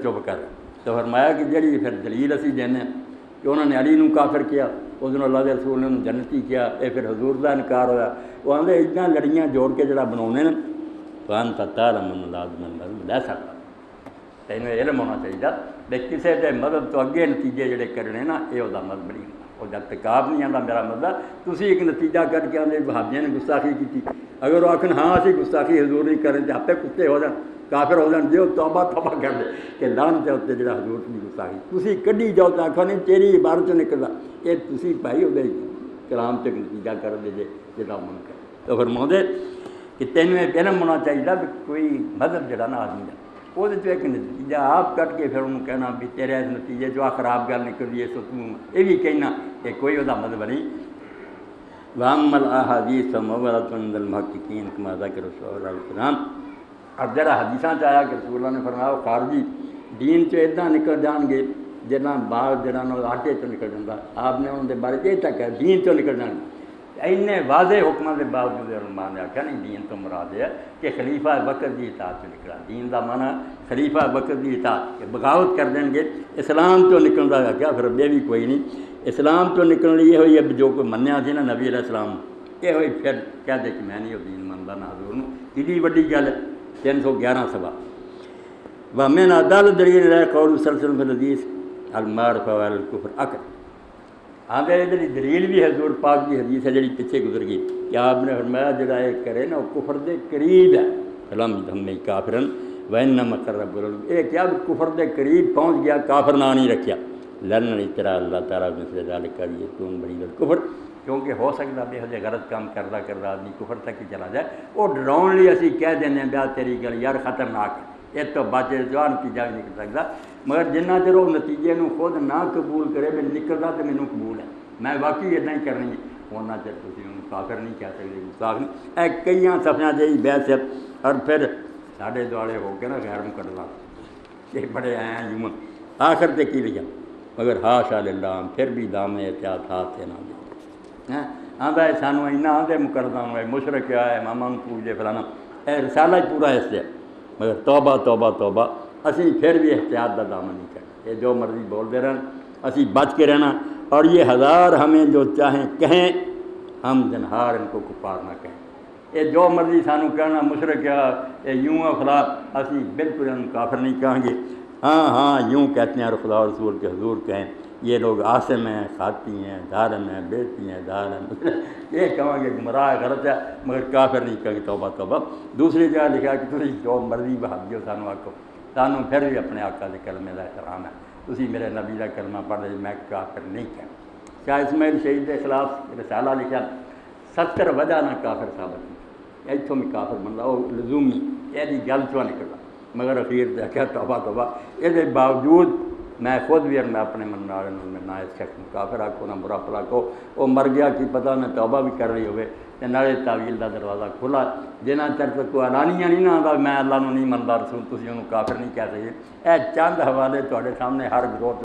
چپ کر۔ تو فرمایا کہ جڑی پھر دلیل اسی دینے کہ انہوں نے علی نو کافر کیا، اس دن اللہ کے رسول نے انہوں جنتی کیا، یہ پھر حضور کا انکار ہوا۔ وہ آدھے اتنا لڑیاں جوڑ کے جڑا بنا فانت تعلم ان لازم المذہب لے سکتا، تینوں علم ہونا چاہیے بے کسی کے مذہب تو اگے نتیجے جڑے کرنے نا یہ وہ مذہب نہیں ہوتا، وہ جب تکاب نہیں آتا میرا مطلب تھی ایک نتیجہ کر کے آدھے بہادیاں نے گستاخی کی، اگر وہ آخر ہاں اسی گستاخی حضور نہیں کریں تو آپ کتے ہو جان کافر ہو جان، جو توبہ توبہ کر دے کہ لعنت ہے اتنے جڑا حضور کی گستاخی تھی کڈی جاؤ تو آخو نہیں تیری عبارت چ نکلدا، یہ تھی بھائی وہ کلام سے نتیجہ کر دے جے جا من کر۔ تو فرماؤں کہ تینوں یہ علم ہونا چاہیے بھی کوئی مذہب جڑا نا آدمی دا وہ ایک نتیجہ آپ کٹ کے پھر انہوں کہنا بھی تیرے اس نتیجے جو خراب گل نکل ہے سو تم یہ بھی کہنا کہ کوئی وہ مذہب نہیں۔ وَأَمَّا الْأَحَادِيثُ فَمَوْضُوعَةٌ عِنْدَ الْمُحَقِّقِينَ كَمَا ذَكَرَ رسول اللہ علیہ وسلم۔ اب جرا حدیثاں چاہیا کہ رسول اللہ نے فرمایا خارجی دین چ اتنا نکل جان گے جنا باغ جڑا آٹے چ نکل جاتا، آپ نے انہوں کے بارے یہ تک ہے دین چ نکل جان گے۔ اینے واضح حکموں کے باوجود علماء نے آخیا نہیں دین تو مراد ہے کہ خلیفہ وقت کی اطاعت سے نکلا، دین کا معنی خلیفہ وقت کی اطاعت کہ بغاوت کر دیں گے اسلام تو نکلتا ہے کیا پھر یہ بھی کوئی نہیں، اسلام تو نکلنے یہ ہوئی اب جو کوئی منیا سی نا نبی علیہ السلام یہ ہوئی پھر کہہ دے کہ میں نہیں وہ دین منتا نہ حضور ایڈی وڈی گل ہے 311 سوا ومن عدالت دلیل ہے قول صلی اللہ علیہ وسلم فی الحدیث المعرفہ والکفر اکر۔ آگے جی دلیل بھی حضور پاک کی حدیث ہے جڑی پیچھے گزر گئی کہ آپ نے فرمایا جڑا یہ کرے نا وہ کفر دے قریب ہے، فلم ہمیں کافرن وَإِنَّمَا قَرَّبَ رَجُلٌ یہ کیا کفر دے قریب پہنچ گیا کافر نہ نہیں رکھیا لن اطراء اللہ تعالیٰ مثل ذالک یکون بعید الکفر، کیونکہ ہو سکتا بے حد غلط کام کردا کردا آدمی کفر تک ہی چلا جائے، وہ ڈراؤن لی اسی کہہ دینے بیا تیری گل یار خطرناک ہے یہ تو بچے جو نتیجہ بھی نکل سکتا، مگر جنہ چر وہ نتیجے نو خود نہ قبول کرے میں نکلدا تو مینوں قبول ہے میں واقعی اتنا ہی کرنی ہونا چاہیے تھی انہوں کافر نہیں کہہ سکتے گستاخ نہیں اے کئی صفحہ جی بحث ہے اور پھر ساڑھے دوڑے ہو کے نا غیر مقدمہ یہ بڑے آئے ہیں یوں آخر تے کی لکھا مگر ہاشا للہ پھر بھی دام احتیاط ہاتھ سے نہ دے آدھا ہے سانو اینا آدھے مقدمہ ہوئے مشرک آئے ماما پوجے فلانا اے رسالہ پورا اس سے مگر توبہ توبہ توبہ اسی پھر بھی احتیاط دا دامن نہیں کرتے یہ جو مرضی بول دے رہے اسی بچ کے رہنا اور یہ ہزار ہمیں جو چاہیں کہیں ہم جنہار ان کو کفار نہ کہیں یہ جو مرضی سانو کہنا مشرک یہ یوں فلاں اسی بالکل ان کافر نہیں کہیں گے ہاں یوں کہتے ہیں اور خدا رسول کے حضور کہیں یہ لوگ عاصم ہیں خاطی ہیں ظالم ہیں بیٹی ہیں ظالم یہ کہیں گے گمراہ غلط ہے مگر کافر نہیں کہیں گے توبہ توبہ۔ دوسری جگہ لکھا کہ تھی جو مرضی بہادی ہو سانو آکو سانو پھر بھی اپنے آقا کے کلمے کا احترام ہے تسی میرے نبی کا کلمہ پڑھ رہے میں کافر نہیں کہنا۔ شاہ اسماعیل شہید کے خلاف رسالہ لکھا 70 وجہ نہ کافر ثابت کی اتوں بھی کافر بنتا وہ لزومی یہ گل چوں نکلتا مگر اخیر دیکھا توبہ توبہ یہ باوجود میں خود بھی میں اپنے من میں نہ اس شخص میں کافر آکو نہ برا پلا کو وہ مر گیا کہ پتہ میں توبہ بھی کر رہی ہوئے تو نالے تعویل کا دروازہ کھلا جنہ چر تک کوئی اعلانیہ نہیں نہ آتا میں اللہ نو نہیں منتا رسول تسی انہوں کافر نہیں کہہ سکتے۔ یہ چند حوالے تھوڑے سامنے ہر گروہ